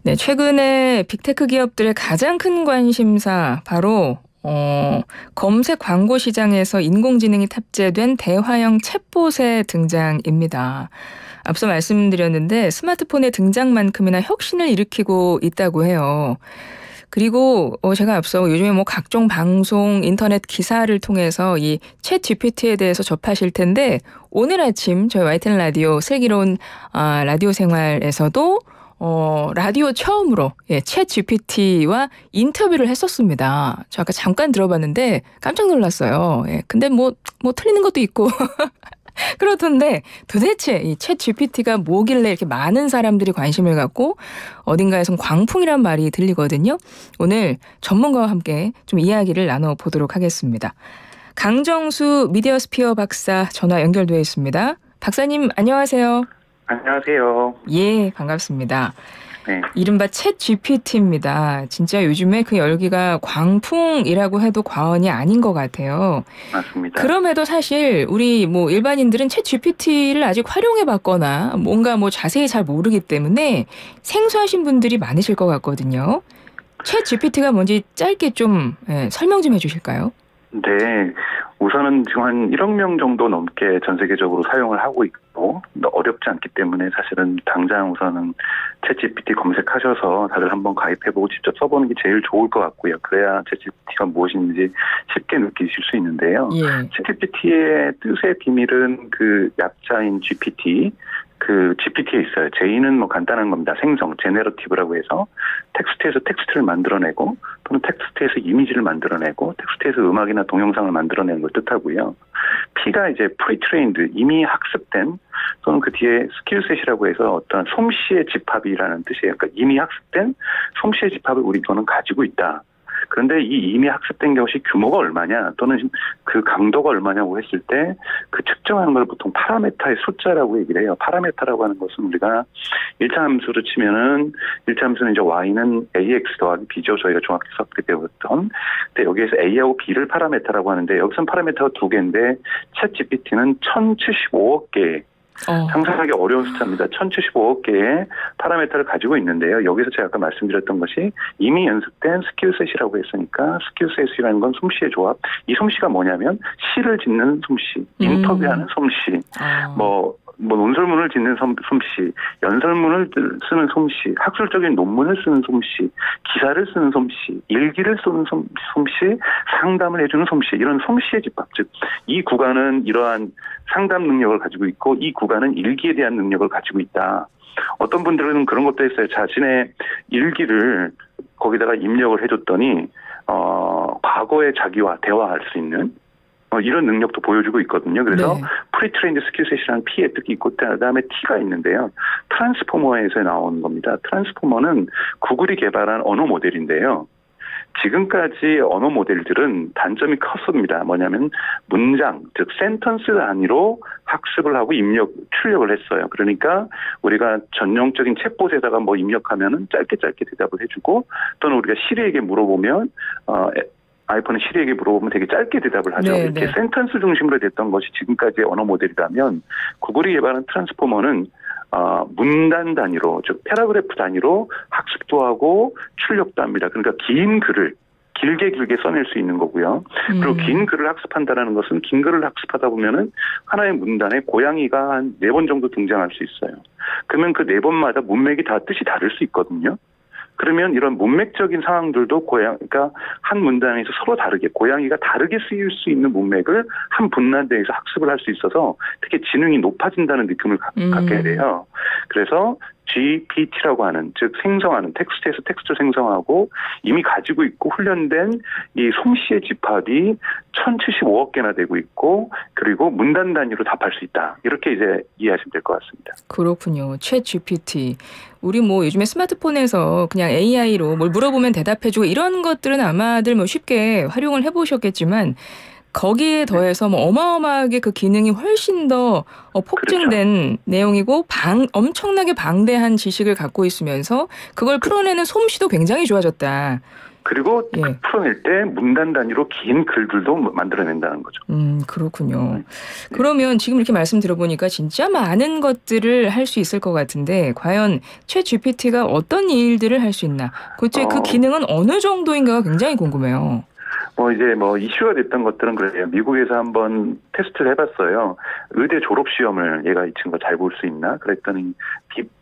네, 최근에 빅테크 기업들의 가장 큰 관심사 바로 검색 광고 시장에서 인공지능이 탑재된 대화형 챗봇의 등장입니다. 앞서 말씀드렸는데 스마트폰의 등장만큼이나 혁신을 일으키고 있다고 해요. 그리고 제가 앞서 요즘에 뭐 각종 방송, 인터넷 기사를 통해서 이 챗 GPT에 대해서 접하실 텐데 오늘 아침 저희 YTN 라디오 슬기로운 라디오 생활에서도 라디오 처음으로 챗 GPT와 인터뷰를 했었습니다. 저 아까 잠깐 들어봤는데 깜짝 놀랐어요. 근데 뭐 틀리는 것도 있고 그렇던데 도대체 이 챗 GPT가 뭐길래 이렇게 많은 사람들이 관심을 갖고 어딘가에선 광풍이란 말이 들리거든요. 오늘 전문가와 함께 좀 이야기를 나눠보도록 하겠습니다. 강정수 미디어스피어 박사 전화 연결되어 있습니다. 박사님 안녕하세요. 안녕하세요. 예, 반갑습니다. 네. 이른바 챗 GPT입니다. 진짜 요즘에 그 열기가 광풍이라고 해도 과언이 아닌 것 같아요. 맞습니다. 그럼에도 사실 우리 일반인들은 챗 GPT를 아직 활용해봤거나 뭔가 자세히 잘 모르기 때문에 생소하신 분들이 많으실 것 같거든요. 챗 GPT가 뭔지 짧게 좀 설명 좀 해주실까요? 네. 우선은 지금 한 1억 명 정도 넘게 전 세계적으로 사용을 하고 있고 어렵지 않기 때문에 사실은 당장 우선은 챗GPT 검색하셔서 다들 한번 가입해보고 직접 써보는 게 제일 좋을 것 같고요. 그래야 챗GPT가 무엇인지 쉽게 느끼실 수 있는데요. 예. 챗GPT의 뜻의 비밀은 그 약자인 GPT, 그 GPT에 있어요. J는 간단한 겁니다. 생성, 제네러티브라고 해서 텍스트에서 텍스트를 만들어내고 또는 텍스트에서 이미지를 만들어내고 텍스트에서 음악이나 동영상을 만들어내는 걸 뜻하고요. P가 이제 프리트레인드, 이미 학습된 또는 그 뒤에 스킬셋이라고 해서 어떤 솜씨의 집합이라는 뜻이에요. 그러니까 이미 학습된 솜씨의 집합을 우리 이거는 가지고 있다. 그런데 이 이미 학습된 것이 규모가 얼마냐 또는 그 강도가 얼마냐고 했을 때 그 측정하는 걸 보통 파라메타의 숫자라고 얘기를 해요. 파라메타라고 하는 것은 우리가 1차 함수로 치면은 1차 함수는 이제 y는 ax 더하기 b죠. 저희가 중학교 수학때 배웠던. 근데 여기에서 a하고 b를 파라메타라고 하는데 여기서는 파라메타가 두 개인데 챗 GPT는 1075억 개의 상상하기 어려운 숫자입니다. 1075억 개의 파라메타를 가지고 있는데요. 여기서 제가 아까 말씀드렸던 것이 이미 연습된 스킬셋이라고 했으니까 스킬셋이라는 건 솜씨의 조합. 이 솜씨가 뭐냐면 시를 짓는 솜씨, 인터뷰하는 솜씨, 논설문을 짓는 솜씨, 연설문을 쓰는 솜씨, 학술적인 논문을 쓰는 솜씨, 기사를 쓰는 솜씨, 일기를 쓰는 솜씨, 상담을 해주는 솜씨, 이런 솜씨의 집합. 즉, 이 구간은 이러한 상담 능력을 가지고 있고 이 구간은 일기에 대한 능력을 가지고 있다. 어떤 분들은 그런 것도 했어요. 자신의 일기를 거기다가 입력을 해줬더니 과거의 자기와 대화할 수 있는 이런 능력도 보여주고 있거든요. 그래서 네. 프리트레인드 스킬셋이라는 P의 뜻이 있고 그다음에 T가 있는데요. 트랜스포머에서 나온 겁니다. 트랜스포머는 구글이 개발한 언어 모델인데요. 지금까지 언어 모델들은 단점이 컸습니다. 뭐냐면 문장, 즉 센턴스 단위로 학습을 하고 출력을 했어요. 그러니까 우리가 전용적인 챗봇에다가 입력하면은 짧게 대답을 해주고 또는 우리가 시리에게 물어보면 아이폰의 시리에게 물어보면 되게 짧게 대답을 하죠. 네, 이렇게 네. 센턴스 중심으로 됐던 것이 지금까지의 언어 모델이라면 구글이 개발한 트랜스포머는 문단 단위로, 즉 패러그래프 단위로 학습도 하고 출력도 합니다. 그러니까 긴 글을 길게 써낼 수 있는 거고요. 그리고 긴 글을 학습한다는 것은 긴 글을 학습하다 보면은 하나의 문단에 고양이가 한 4번 정도 등장할 수 있어요. 그러면 그 4번마다 문맥이 다 뜻이 다를 수 있거든요. 그러면 이런 문맥적인 상황들도 고양이가 한 문단에서 서로 다르게 고양이가 다르게 쓰일 수 있는 문맥을 한 분란대에서 학습을 할 수 있어서 되게 지능이 높아진다는 느낌을 갖게 돼요. 그래서 GPT라고 하는 즉 생성하는 텍스트에서 텍스트 생성하고 이미 가지고 있고 훈련된 이 솜씨의 집합이 1075억 개나 되고 있고 그리고 문단 단위로 답할 수 있다. 이렇게 이제 이해하시면 될 것 같습니다. 그렇군요. 챗 GPT. 우리 요즘에 스마트폰에서 그냥 AI로 뭘 물어보면 대답해주고 이런 것들은 아마들 쉽게 활용을 해보셨겠지만 거기에 더해서 어마어마하게 그 기능이 훨씬 더 폭증된 내용이고 엄청나게 방대한 지식을 갖고 있으면서 그걸 풀어내는 솜씨도 굉장히 좋아졌다. 그리고 예. 풀어낼 때 문단 단위로 긴 글들도 만들어낸다는 거죠. 그렇군요. 그러면 지금 이렇게 말씀 들어보니까 진짜 많은 것들을 할 수 있을 것 같은데 과연 챗 GPT가 어떤 일들을 할 수 있나? 그치, 그 기능은 어느 정도인가가 굉장히 궁금해요. 이제 이슈가 됐던 것들은 그래요. 미국에서 한번 테스트를 해봤어요. 의대 졸업 시험을 얘가 이 친구가 잘 볼 수 있나? 그랬더니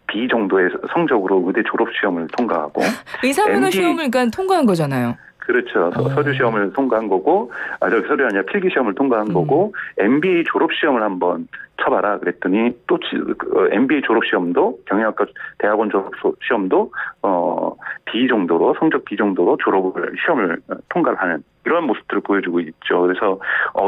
B 정도의 성적으로 의대 졸업 시험을 통과하고 의사면허 시험을 그러니까 통과한 거잖아요. 그렇죠. 서류 시험을 통과한 거고, 서류 아니라 필기 시험을 통과한 거고, MBA 졸업 시험을 한번 쳐봐라. 그랬더니 또 MBA 졸업 시험도 경영학과 대학원 졸업 시험도 B 정도로 성적 B 정도로 시험을 통과를 하는 이러한 모습들을 보여주고 있죠. 그래서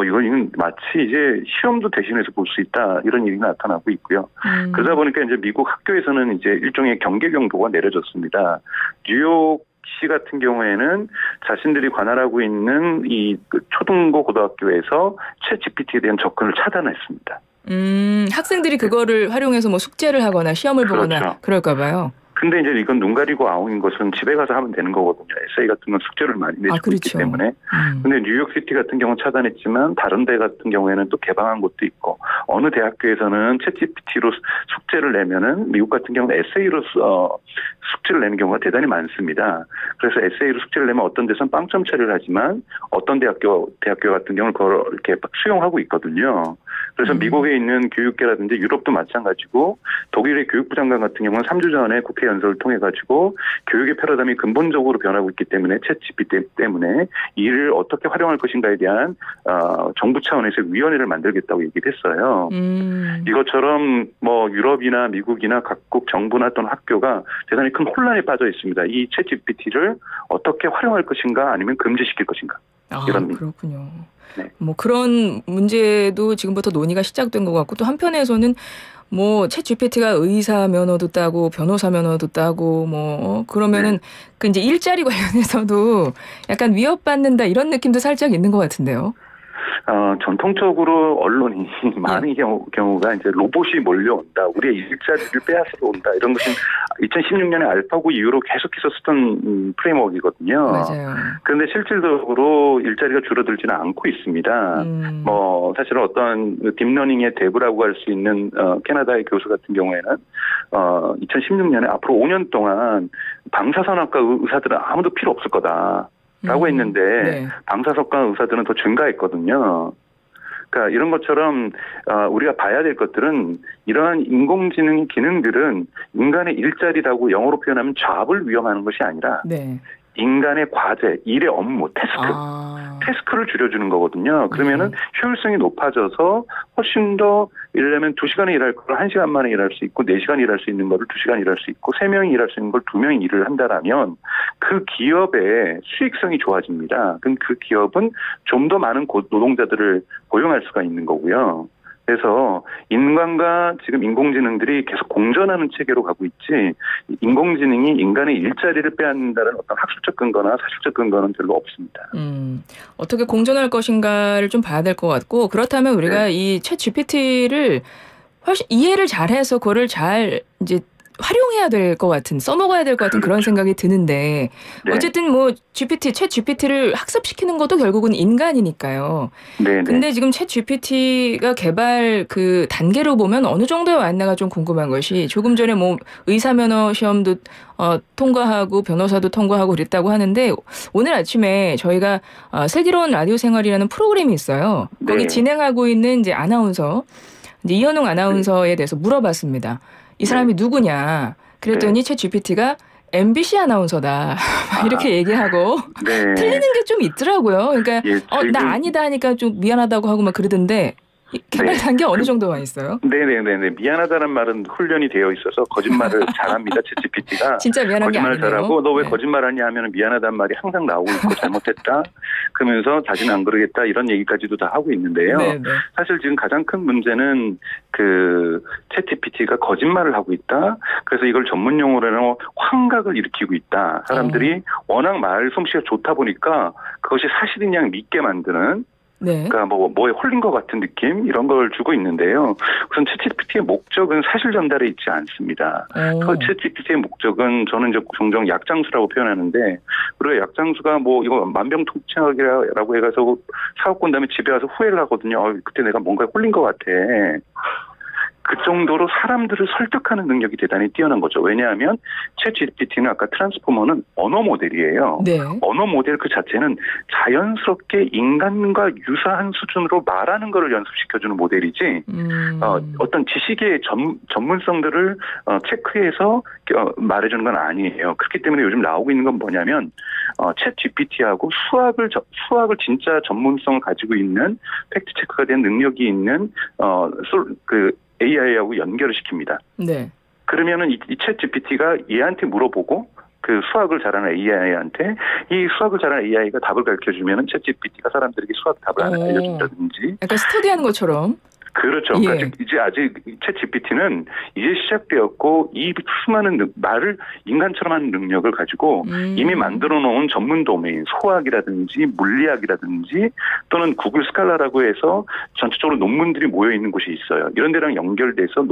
이건 마치 이제 시험도 대신해서 볼 수 있다 이런 일이 나타나고 있고요. 그러다 보니까 이제 미국 학교에서는 이제 일종의 경계 경보가 내려졌습니다. 뉴욕 시 같은 경우에는 자신들이 관할하고 있는 이 초등고 고등학교에서 챗 GPT에 대한 접근을 차단했습니다. 학생들이 그거를 활용해서 뭐 숙제를 하거나 시험을 보거나 그렇죠. 그럴까 봐요. 근데 이제 이건 눈 가리고 아웅인 것은 집에 가서 하면 되는 거거든요. 에세이 같은 건 숙제를 많이 내주고 그렇죠. 있기 때문에. 근데 뉴욕시티 같은 경우는 차단했지만 다른 데 같은 경우에는 또 개방한 곳도 있고 어느 대학교에서는 챗 GPT로 숙제를 내면은 미국 같은 경우는 에세이로 숙제를 내는 경우가 대단히 많습니다. 그래서 에세이로 숙제를 내면 어떤 데서는 빵점 처리를 하지만 어떤 대학교 같은 경우는 그걸 이렇게 수용하고 있거든요. 그래서 미국에 있는 교육계라든지 유럽도 마찬가지고 독일의 교육부 장관 같은 경우는 3주 전에 국회 연설을 통해 가지고 교육의 패러다임이 근본적으로 변하고 있기 때문에 챗 GPT 때문에 이를 어떻게 활용할 것인가에 대한 정부 차원에서 위원회를 만들겠다고 얘기를 했어요. 이것처럼 유럽이나 미국이나 각국 정부나 또는 학교가 대단히 큰 혼란에 빠져 있습니다. 이 챗 GPT를 어떻게 활용할 것인가 아니면 금지시킬 것인가. 그렇군요. 네. 그런 문제도 지금부터 논의가 시작된 것 같고 또 한편에서는 챗 GPT가 의사 면허도 따고 변호사 면허도 따고 그러면은 그 이제 일자리 관련해서도 약간 위협받는다 이런 느낌도 살짝 있는 것 같은데요. 전통적으로 언론이 많은 경우가 이제 로봇이 몰려온다, 우리의 일자리를 빼앗으러 온다 이런 것은 2016년에 알파고 이후로 계속해서 쓰던 프레임워크이거든요. 맞아요. 그런데 실질적으로 일자리가 줄어들지는 않고 있습니다. 사실은 어떤 딥러닝의 대부라고 할 수 있는 캐나다의 교수 같은 경우에는 2016년에 앞으로 5년 동안 방사선학과 의사들은 아무도 필요 없을 거다. 라고 했는데 네. 방사선과 의사들은 더 증가했거든요. 그러니까 이런 것처럼 우리가 봐야 될 것들은 이러한 인공지능 기능들은 인간의 일자리라고 영어로 표현하면 잡을 위험하는 것이 아니라 인간의 과제, 일의 업무, 태스크를 줄여주는 거거든요. 그러면은 효율성이 높아져서 훨씬 더 예를 들면 2시간에 일할 걸 1시간 만에 일할 수 있고 4시간 일할 수 있는 거를 2시간 일할 수 있고 3명이 일할 수 있는 걸 2명이 일을 한다라면 그 기업의 수익성이 좋아집니다. 그럼 그 기업은 좀 더 많은 노동자들을 고용할 수가 있는 거고요. 그래서 인간과 지금 인공지능들이 계속 공존하는 체계로 가고 있지 인공지능이 인간의 일자리를 빼앗는다는 어떤 학술적 근거나 사실적 근거는 별로 없습니다. 어떻게 공존할 것인가를 좀 봐야 될 것 같고 그렇다면 우리가 이 챗 GPT를 훨씬 이해를 잘해서 그거를 잘 이제 활용해야 될 것 같은, 써먹어야 될 것 같은 그런 생각이 드는데 어쨌든 챗 GPT를 학습시키는 것도 결국은 인간이니까요. 근데 지금 챗 GPT가 개발 그 단계로 보면 어느 정도에 왔나가 좀 궁금한 것이 조금 전에 의사 면허 시험도 통과하고 변호사도 통과하고 그랬다고 하는데 오늘 아침에 저희가 슬기로운 라디오 생활이라는 프로그램이 있어요. 거기 진행하고 있는 이제 아나운서 이현웅 아나운서에 대해서 물어봤습니다. 이 사람이 누구냐? 그랬더니 챗 GPT가 MBC 아나운서다. 이렇게 얘기하고 틀리는 게 좀 있더라고요. 그러니까 나 아니다 하니까 좀 미안하다고 하고 막 그러던데 개발 단계 어느 정도 와 있어요? 네네네. 미안하다는 말은 훈련이 되어 있어서 거짓말을 잘합니다. 챗 GPT가. 진짜 미안한 게 아니에요. 거짓말 잘하고 너 왜 거짓말하냐 하면 미안하다는 말이 항상 나오고 있고 잘못했다. 그러면서 다시는 안 그러겠다 이런 얘기까지도 다 하고 있는데요. 사실 지금 가장 큰 문제는 그 챗 GPT가 거짓말을 하고 있다. 그래서 이걸 전문 용어로는 환각을 일으키고 있다. 사람들이 워낙 말 솜씨가 좋다 보니까 그것이 사실인 양 믿게 만드는 네. 그러니까 뭐에 홀린 것 같은 느낌 이런 걸 주고 있는데요. 우선 챗GPT의 목적은 사실 전달에 있지 않습니다. 그 챗GPT의 목적은 저는 이제 종종 약장수라고 표현하는데, 그리고 약장수가 이거 만병통치약이라고 해가지고 사갖고 온 다음에 집에 와서 후회를 하거든요. 그때 내가 뭔가에 홀린 것 같아. 그 정도로 사람들을 설득하는 능력이 대단히 뛰어난 거죠. 왜냐하면 챗GPT는 아까 트랜스포머는 언어 모델이에요. 네. 언어 모델 그 자체는 자연스럽게 인간과 유사한 수준으로 말하는 것을 연습시켜주는 모델이지 어떤 지식의 전문성들을 체크해서 말해주는 건 아니에요. 그렇기 때문에 요즘 나오고 있는 건 뭐냐면 챗GPT하고 수학을 진짜 전문성을 가지고 있는 팩트 체크가 된 능력이 있는 AI하고 연결을 시킵니다. 네. 그러면은 이 챗GPT가 얘한테 물어보고 그 수학을 잘하는 AI한테 이 수학을 잘하는 AI가 답을 가르쳐주면은 챗GPT가 사람들에게 수학 답을 알려준다든지. 약간 스터디하는 것처럼. 그렇죠. 예. 그러니까 아직 챗GPT는 이제 시작되었고 이 수많은 말을 인간처럼 하는 능력을 가지고 이미 만들어 놓은 전문 도메인, 소학이라든지 물리학이라든지 또는 구글 스칼라라고 해서 전체적으로 논문들이 모여 있는 곳이 있어요. 이런 데랑 연결돼서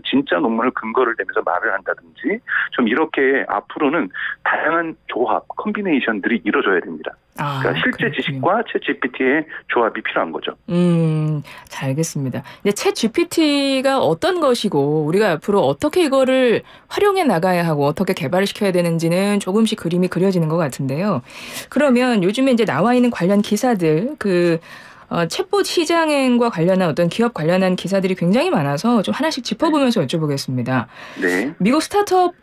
진짜 논문을 근거를 대면서 말을 한다든지 좀 이렇게 앞으로는 다양한 조합, 컴비네이션들이 이루어져야 됩니다. 그러니까 실제 그렇군요. 지식과 챗GPT의 조합이 필요한 거죠. 잘 알겠습니다. 이제 챗GPT가 어떤 것이고 우리가 앞으로 어떻게 이거를 활용해 나가야 하고 어떻게 개발을 시켜야 되는지는 조금씩 그림이 그려지는 것 같은데요. 그러면 요즘에 이제 나와 있는 관련 기사들, 챗봇 시장과 관련한 어떤 기업 관련한 기사들이 굉장히 많아서 좀 하나씩 짚어보면서 여쭤보겠습니다. 네. 미국 스타트업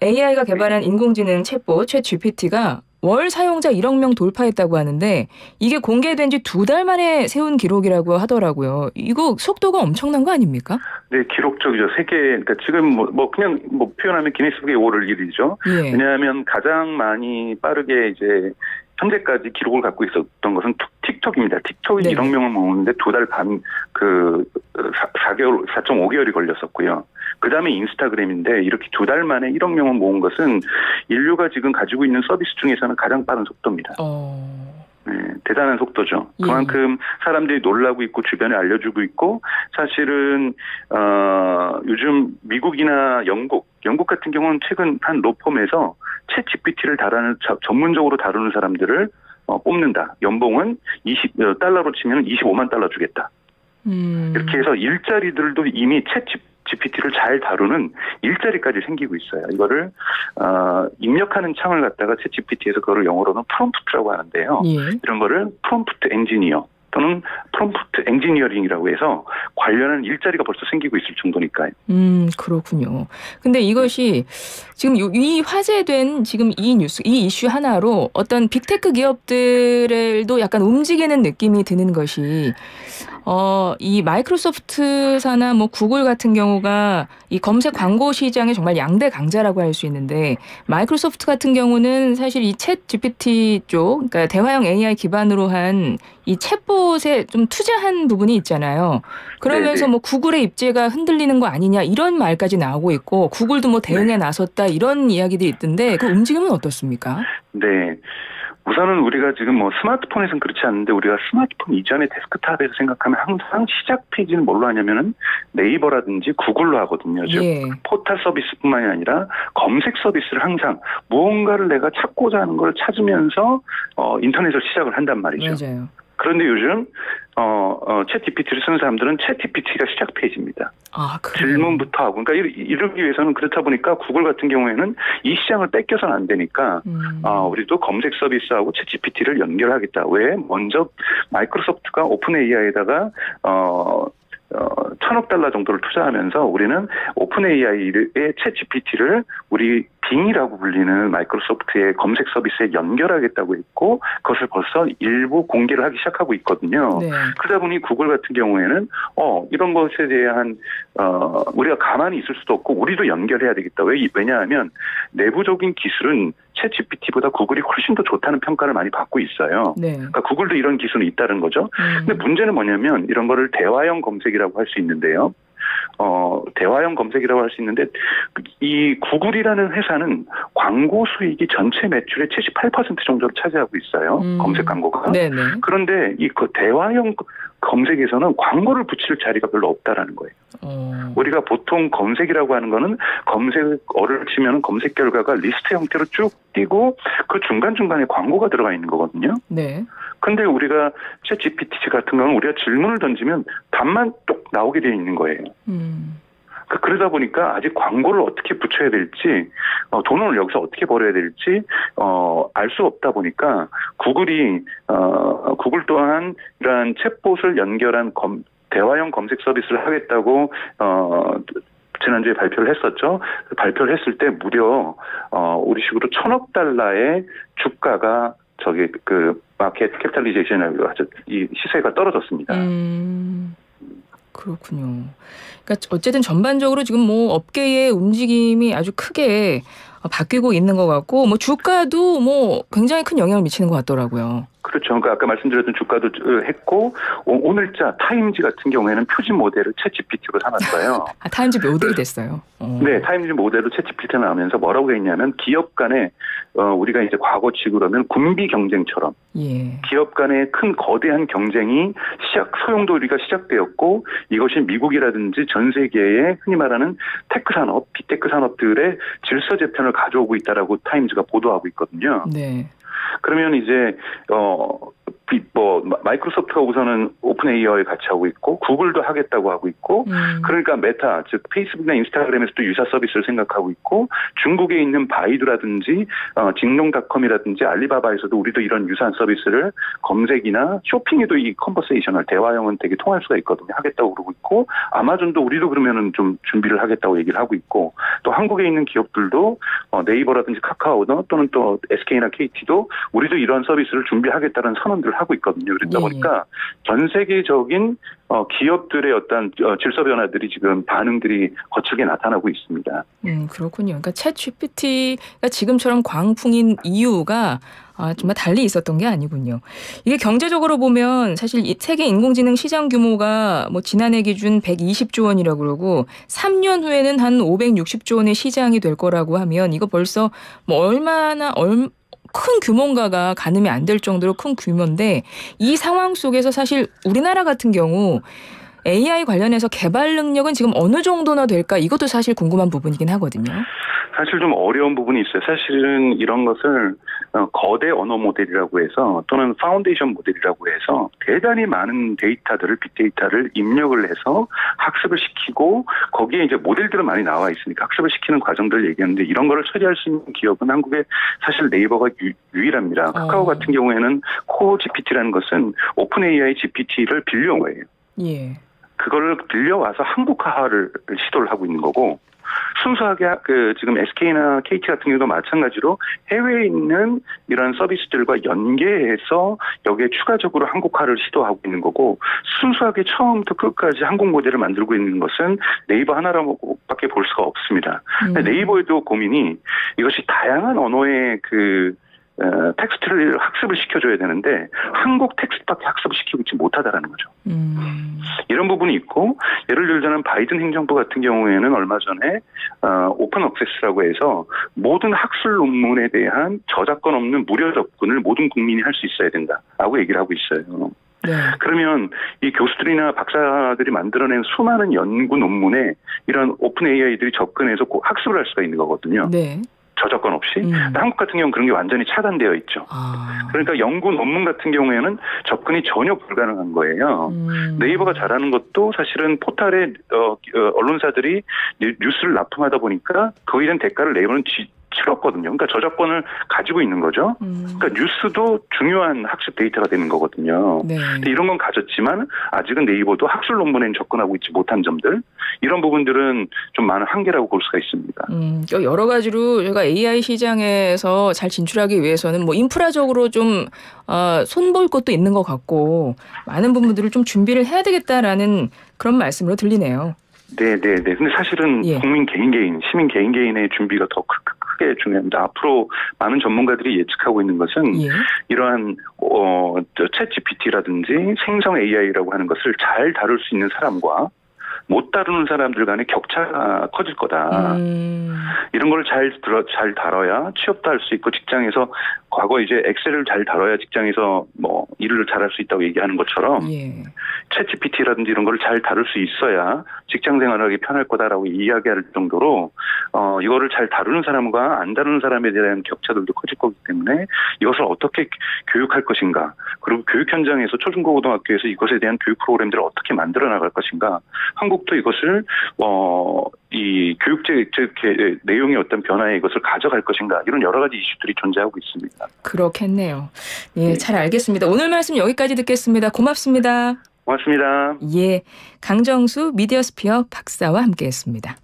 AI가 개발한 인공지능 챗봇 챗GPT가 월 사용자 1억 명 돌파했다고 하는데 이게 공개된 지 2달 만에 세운 기록이라고 하더라고요. 이거 속도가 엄청난 거 아닙니까? 네, 기록적이죠. 그러니까 지금 그냥 표현하면 기네스북에 오를 일이죠. 예. 왜냐하면 가장 많이 빠르게 이제 현재까지 기록을 갖고 있었던 것은 틱톡입니다. 틱톡이 네. 1억 명을 모으는데 2달 반, 4.5개월이 걸렸었고요. 그 다음에 인스타그램인데 이렇게 2달 만에 1억 명을 모은 것은 인류가 지금 가지고 있는 서비스 중에서는 가장 빠른 속도입니다. 네, 대단한 속도죠. 그만큼 사람들이 놀라고 있고 주변에 알려주고 있고 사실은 요즘 미국이나 영국 같은 경우는 최근 한 로펌에서 챗GPT를 전문적으로 다루는 사람들을 뽑는다. 연봉은 $20 치면 25만 달러 주겠다. 이렇게 해서 일자리들도 이미 챗GPT를 잘 다루는 일자리까지 생기고 있어요. 이거를 입력하는 창을 갖다가 챗GPT에서 그거를 영어로는 프롬프트라고 하는데요. 예. 이런 거를 프롬프트 엔지니어 또는 프롬프트 엔지니어링이라고 해서 관련한 일자리가 벌써 생기고 있을 정도니까요. 그렇군요. 근데 이것이 지금 이 화제된 지금 이 이슈 하나로 어떤 빅테크 기업들도 약간 움직이는 느낌이 드는 것이 이 마이크로소프트사나 구글 같은 경우가 이 검색 광고 시장의 정말 양대 강자라고 할 수 있는데 마이크로소프트 같은 경우는 사실 이 챗 GPT 쪽, 그러니까 대화형 AI 기반으로 한 이 챗봇에 좀 투자한 부분이 있잖아요. 그러면서 구글의 입지가 흔들리는 거 아니냐 이런 말까지 나오고 있고 구글도 대응에 나섰다 이런 이야기들이 있던데 그 움직임은 어떻습니까? 네. 우선은 우리가 지금 스마트폰에서는 그렇지 않는데 우리가 스마트폰 이전의 데스크탑에서 생각하면 항상 시작 페이지는 뭘로 하냐면은 네이버라든지 구글로 하거든요. 즉 포털 서비스뿐만이 아니라 검색 서비스를 항상 무언가를 내가 찾고자 하는 걸 찾으면서 인터넷을 시작을 한단 말이죠. 맞아요. 그런데 요즘 챗GPT를 쓰는 사람들은 챗GPT가 시작 페이지입니다. 질문부터 하고, 그러니까 이러기 위해서는 그렇다 보니까 구글 같은 경우에는 이 시장을 뺏겨서는 안 되니까 우리도 검색 서비스하고 챗GPT를 연결하겠다. 왜? 먼저 마이크로소프트가 오픈 AI에다가 $1,000억 정도를 투자하면서 우리는 오픈 AI의 챗GPT를 우리 빙이라고 불리는 마이크로소프트의 검색 서비스에 연결하겠다고 했고 그것을 벌써 일부 공개를 하기 시작하고 있거든요. 네. 그러다 보니 구글 같은 경우에는 이런 것에 대한 우리가 가만히 있을 수도 없고 우리도 연결해야 되겠다. 왜냐하면 내부적인 기술은 챗GPT보다 구글이 훨씬 더 좋다는 평가를 많이 받고 있어요. 네. 그러니까 구글도 이런 기술이 있다는 거죠. 근데 문제는 뭐냐면 이런 거를 대화형 검색이라고 할 수 있는데요. 대화형 검색이라고 할 수 있는데 이 구글이라는 회사는 광고 수익이 전체 매출의 78% 정도를 차지하고 있어요. 검색 광고가. 네네. 그런데 이 그 대화형 검색에서는 광고를 붙일 자리가 별로 없다라는 거예요. 우리가 보통 검색이라고 하는 거는 검색어를 치면 검색 결과가 리스트 형태로 쭉 띄고 그 중간중간에 광고가 들어가 있는 거거든요. 네. 근데 우리가 챗 GPT 같은 경우는 우리가 질문을 던지면 답만 뚝 나오게 되어 있는 거예요. 그러다 보니까 아직 광고를 어떻게 붙여야 될지, 돈을 여기서 어떻게 벌어야 될지, 알 수 없다 보니까 구글 또한 이러한 챗봇을 연결한 대화형 검색 서비스를 하겠다고, 지난주에 발표를 했었죠. 발표를 했을 때 무려, 우리식으로 $1,000억 주가가 마켓 캐피탈리제이션이라고 하죠. 이 시세가 떨어졌습니다. 그렇군요. 그러니까 어쨌든 전반적으로 지금 뭐 업계의 움직임이 아주 크게 바뀌고 있는 것 같고, 뭐 주가도 뭐 굉장히 큰 영향을 미치는 것 같더라고요. 그렇죠. 그러니까 아까 말씀드렸던 주가도 했고, 오늘자 타임지 같은 경우에는 표지 모델을 챗GPT로 삼았어요. 타임지 모델이 됐어요. 네, 타임지 모델로 챗GPT가 나오면서 뭐라고 했냐면 기업 간에 우리가 이제 과거식으로 하면 군비 경쟁처럼 기업 간의 큰 거대한 경쟁이 소용돌이가 우리가 시작되었고 이것이 미국이라든지 전 세계의 흔히 말하는 테크 산업, 빅테크 산업들의 질서 재편을 가져오고 있다라고 타임즈가 보도하고 있거든요. 네. 그러면 이제 마이크로소프트가 우선은 오픈 AI를 같이 하고 있고 구글도 하겠다고 하고 있고 그러니까 메타 즉 페이스북이나 인스타그램에서도 유사 서비스를 생각하고 있고 중국에 있는 바이두라든지 징농닷컴이라든지 알리바바에서도 우리도 이런 유사한 서비스를 검색이나 쇼핑에도 이 컨버세이셔널 대화형은 되게 통할 수가 있거든요. 하겠다고 그러고 있고 아마존도 우리도 그러면은 좀 준비를 하겠다고 얘기를 하고 있고 또 한국에 있는 기업들도 네이버라든지 카카오 또는 또 SK나 KT도 우리도 이런 서비스를 준비하겠다는 선언들을 하고 있거든요. 그러다 보니까 전 세계적인 기업들의 어떤 질서 변화들이 지금 반응들이 거칠게 나타나고 있습니다. 그렇군요. 그러니까 챗 GPT가 지금처럼 광풍인 이유가 정말 달리 있었던 게 아니군요. 이게 경제적으로 보면 사실 세계 인공지능 시장 규모가 뭐 지난해 기준 120조 원이라고 그러고 3년 후에는 한 560조 원의 시장이 될 거라고 하면 이거 벌써 뭐 얼마나 큰 규모인가가 가늠이 안 될 정도로 큰 규모인데 이 상황 속에서 사실 우리나라 같은 경우 AI 관련해서 개발 능력은 지금 어느 정도나 될까 이것도 사실 궁금한 부분이긴 하거든요. 사실 좀 어려운 부분이 있어요. 사실은 이런 것을 거대 언어 모델이라고 해서 또는 파운데이션 모델이라고 해서 대단히 많은 데이터들을 빅데이터를 입력을 해서 학습을 시키고 거기에 이제 모델들은 많이 나와 있으니까 학습을 시키는 과정들을 얘기하는데 이런 거를 처리할 수 있는 기업은 한국에 사실 네이버가 유일합니다. 카카오 같은 경우에는 코어 GPT라는 것은 오픈 AI GPT를 빌려온 거예요. 예. 그거를 빌려와서 한국화를 시도를 하고 있는 거고 순수하게 지금 SK나 KT 같은 경우도 마찬가지로 해외에 있는 이런 서비스들과 연계해서 여기에 추가적으로 한국화를 시도하고 있는 거고 순수하게 처음부터 끝까지 한국 모델을 만들고 있는 것은 네이버 하나로밖에 볼 수가 없습니다. 네이버에도 고민이 이것이 다양한 언어의 텍스트를 학습을 시켜줘야 되는데 한국 텍스트밖에 학습을 시키고 있지 못하다라는 거죠. 이런 부분이 있고 예를 들자면 바이든 행정부 같은 경우에는 얼마 전에 오픈 억세스라고 해서 모든 학술 논문에 대한 저작권 없는 무료 접근을 모든 국민이 할 수 있어야 된다라고 얘기를 하고 있어요. 네. 그러면 이 교수들이나 박사들이 만들어낸 수많은 연구 논문에 이런 오픈 AI들이 접근해서 학습을 할 수가 있는 거거든요. 네. 저작권 없이. 한국 같은 경우는 그런 게 완전히 차단되어 있죠. 그러니까 연구 논문 같은 경우에는 접근이 전혀 불가능한 거예요. 네이버가 잘하는 것도 사실은 포털에 언론사들이 뉴스를 납품하다 보니까 그거에 대한 대가를 네이버는 치렀거든요. 그러니까 저작권을 가지고 있는 거죠. 그러니까 뉴스도 중요한 학습 데이터가 되는 거거든요. 네. 근데 이런 건 가졌지만 아직은 네이버도 학술 논문에는 접근하고 있지 못한 점들 이런 부분들은 좀 많은 한계라고 볼 수가 있습니다. 여러 가지로 저희가 AI 시장에서 잘 진출하기 위해서는 뭐 인프라적으로 좀 손볼 것도 있는 것 같고 많은 부분들을 좀 준비를 해야 되겠다라는 그런 말씀으로 들리네요. 네. 근데 사실은 국민 개인, 시민 개인의 준비가 더 크게 중요합니다. 앞으로 많은 전문가들이 예측하고 있는 것은 이러한 챗 GPT라든지 생성 AI라고 하는 것을 잘 다룰 수 있는 사람과 못 다루는 사람들 간의 격차가 커질 거다. 이런 걸 잘 다뤄야 취업도 할 수 있고 직장에서 과거 이제 엑셀을 잘 다뤄야 직장에서 뭐 일을 잘할 수 있다고 얘기하는 것처럼 챗 GPT라든지 이런 걸 잘 다룰 수 있어야 직장 생활하기 편할 거다라고 이야기할 정도로 이거를 잘 다루는 사람과 안 다루는 사람에 대한 격차들도 커질 거기 때문에 이것을 어떻게 교육할 것인가, 그리고 교육 현장에서 초중고고등학교에서 이것에 대한 교육 프로그램들을 어떻게 만들어 나갈 것인가, 한국도 이것을 이 교육제 내용의 어떤 변화에 이것을 가져갈 것인가, 이런 여러 가지 이슈들이 존재하고 있습니다. 그렇겠네요. 예, 잘 알겠습니다. 오늘 말씀 여기까지 듣겠습니다. 고맙습니다. 고맙습니다. 예, 강정수 미디어스피어 박사와 함께했습니다.